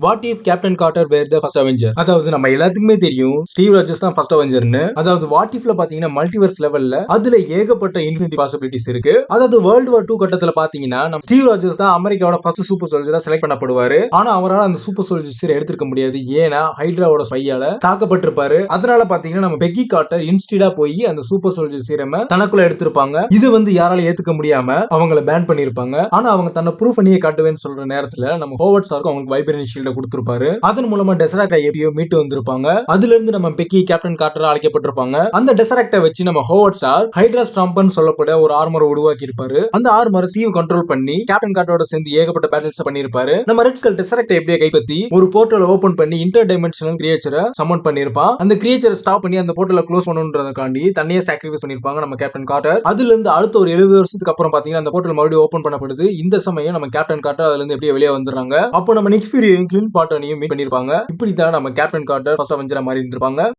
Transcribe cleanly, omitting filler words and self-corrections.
What if Captain Carter were the first Avenger? அதாவது நம்ம எல்லாத்துக்குமே தெரியும் ஸ்டீவ் ராஜர்ஸ் தான் ஃபர்ஸ்ட் அவெஞ்சர்னு. அதாவது வாட் இஃப்ல பாத்தீங்கன்னா மல்டிவர்ஸ் லெவல்ல அதுல ஏகப்பட்ட இன்ஃபினிட்டி பாசிபிலிட்டிஸ் இருக்கு. அதாவது வேர்ல்டு வார் 2 கட்டத்துல பாத்தீங்கன்னா நம்ம ஸ்டீவ் ராஜர்ஸ் தான் அமெரிக்காவோட ஃபர்ஸ்ட் சூப்பர் சோல்ஜரா செலக்ட் பண்ணப்படுவாரு. ஆனா அவரால் அந்த சூப்பர் சோல்ஜர்ஸ் எடுத்துக்க முடியாது. ஏன்னா ஹைட்ராவோட ஸ்பையால தாக்கப்பட்டிருப்பாரு. அதனால பாத்தீங்கன்னா நம்ம பெக்கி கார்ட்டர் இன்ஸ்டீடா போய் அந்த சூப்பர் சோல்ஜர் சீரம தனக்குள்ள எடுத்திருப்பாங்க. இது யாரால ஏத்துக்க முடியாம அவங்கள பேன் பண்ணிருப்பாங்க. ஆனா அவங்க தன்னை ப்ரூவ் பண்ணியே காட்டுவேன்னு சொல்ற நேரத்துல நம்ம ஹோவர்ட் சார்க்கு அவங்களுக்கு வைப்ரேஷன் ஷீல்ட கொடுத்திருப்பாரு. அதன் மூலமா டெசராக்டை எப்படியோ மீட்டு வந்திருப்பாங்க. அதுல இருந்து நம்ம பெக்கி கேப்டன் கார்ட்டர் அழைக்கப்பட்டிருப்பாங்க. அந்த டெசராக்டை வச்சு நம்ம ஹோவர்ட் ஸ்டார் ஹைட்ரா ஸ்டாம்பர்னு சொல்லப்பட ஒரு ஆர்மரை உருவாக்கி இருப்பாரு. அந்த ஆர்மரை ஸ்டீவ் கண்ட்ரோல் பண்ணி கேப்டன் கார்ட்டரோட சேர்ந்து ஏகப்பட்ட பேட்டில்ஸ் பண்ணிருப்பாரு. நம்ம ரெட் ஸ்கல் டெசராக்டை எப்படியே கைப்பற்றி ஒரு போர்ட்டல் ஓபன் பண்ணி இன்டர் டைமென்ஷனல் கிரியேச்சரை சமன் பண்ணிருப்பான். அந்த கிரியேச்சரை ஸ்டாப் பண்ணி அந்த போர்ட்டலை க்ளோஸ் பண்ணணும்ன்றதுக்காண்டி தன்னையே சாக்ரிஃபைஸ் பண்ணிருப்பாங்க நம்ம கேப்டன் கார்ட்டர். அதுல இருந்து அடுத்த ஒரு 70 வருஷத்துக்கு அப்புறம் பாத்தீங்கன்னா அந்த போர்ட்டல் மறுபடியும் ஓபன் பண்ணப்படுது. இந்த சமயம் நம்ம கேப்டன் கார்ட்டர் அதுல இருந்து எப்படியே வெளியே வந்துடுறாங்க. அப்போ நம்ம நிக் ஃபியூரியையும் கிளின்ட் பார்ட்டனையும் மீட் பண்ணிருப்பாங்க. இப்படித்தான் நம்ம கேப்டன் கார்ட்டர் ஃபர்ஸ்ட் அவெஞ்சரா மாறி இருந்திருப்பாங்க.